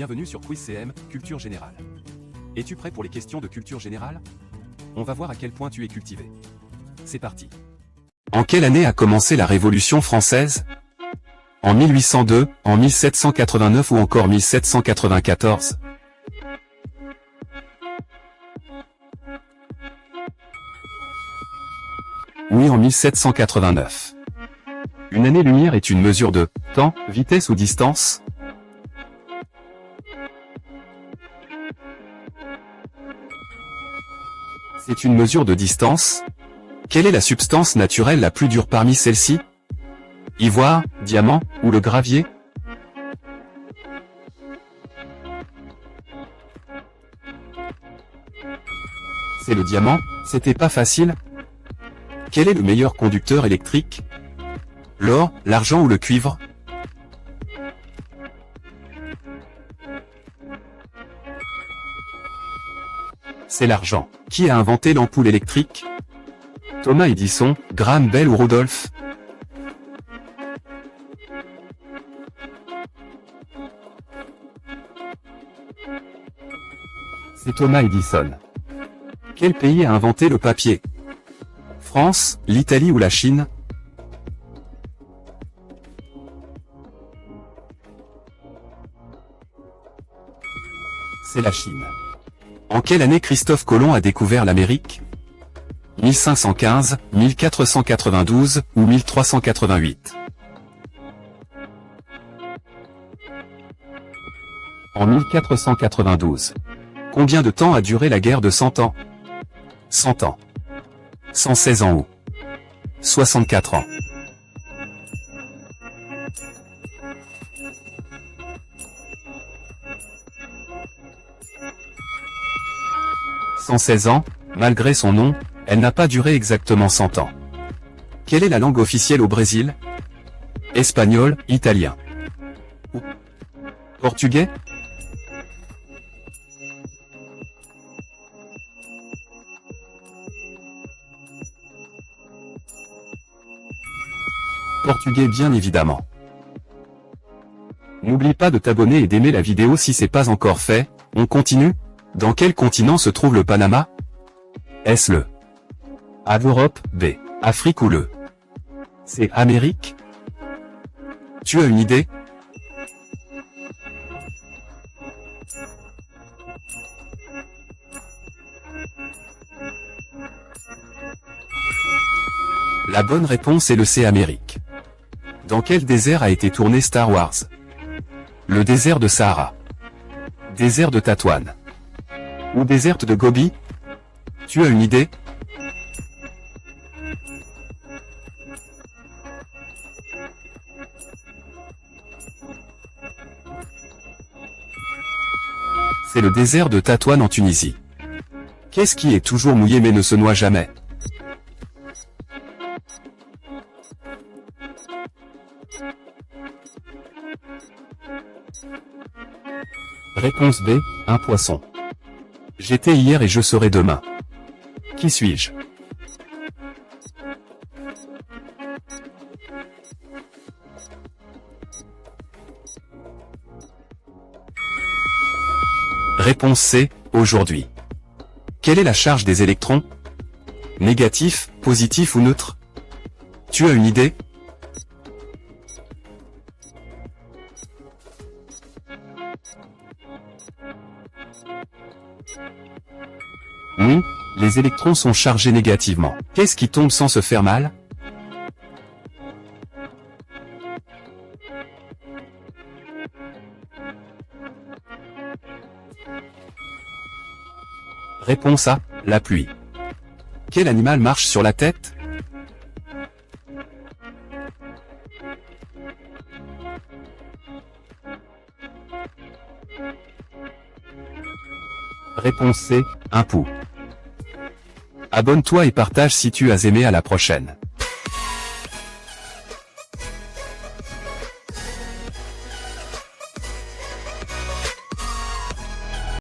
Bienvenue sur Quiz CM, Culture Générale. Es-tu prêt pour les questions de culture générale? On va voir à quel point tu es cultivé. C'est parti. En quelle année a commencé la Révolution française? En 1802, en 1789 ou encore 1794? Oui, en 1789. Une année-lumière est une mesure de temps, vitesse ou distance? C'est une mesure de distance. Quelle est la substance naturelle la plus dure parmi celles-ci? Ivoire, diamant ou le gravier? C'est le diamant, c'était pas facile. Quel est le meilleur conducteur électrique? L'or, l'argent ou le cuivre? C'est l'argent. Qui a inventé l'ampoule électrique? Thomas Edison, Graham Bell ou Rudolph? C'est Thomas Edison. Quel pays a inventé le papier? France, l'Italie ou la Chine? C'est la Chine. En quelle année Christophe Colomb a découvert l'Amérique? 1515, 1492 ou 1388? En 1492. Combien de temps a duré la guerre de 100 ans? 100 ans. 116 ans ou 64 ans? « 116 ans, malgré son nom, elle n'a pas duré exactement 100 ans. Quelle est la langue officielle au Brésil? Espagnol, italien ou portugais? Portugais bien évidemment. N'oublie pas de t'abonner et d'aimer la vidéo si c'est pas encore fait. On continue? Dans quel continent se trouve le Panama? Est-ce le A l'Europe, B Afrique ou le C Amérique? Tu as une idée? La bonne réponse est le C Amérique. Dans quel désert a été tourné Star Wars? Le désert de Sahara, désert de Tatouane ou désert de Gobi? Tu as une idée? C'est le désert de Tatouane en Tunisie. Qu'est-ce qui est toujours mouillé mais ne se noie jamais? Réponse B, un poisson. J'étais hier et je serai demain. Qui suis-je? Réponse C, aujourd'hui. Quelle est la charge des électrons? Négatif, positif ou neutre? Tu as une idée? Oui, les électrons sont chargés négativement. Qu'est-ce qui tombe sans se faire mal? Réponse A, la pluie. Quel animal marche sur la tête? Réponse C, un pou. Abonne-toi et partage si tu as aimé, à la prochaine.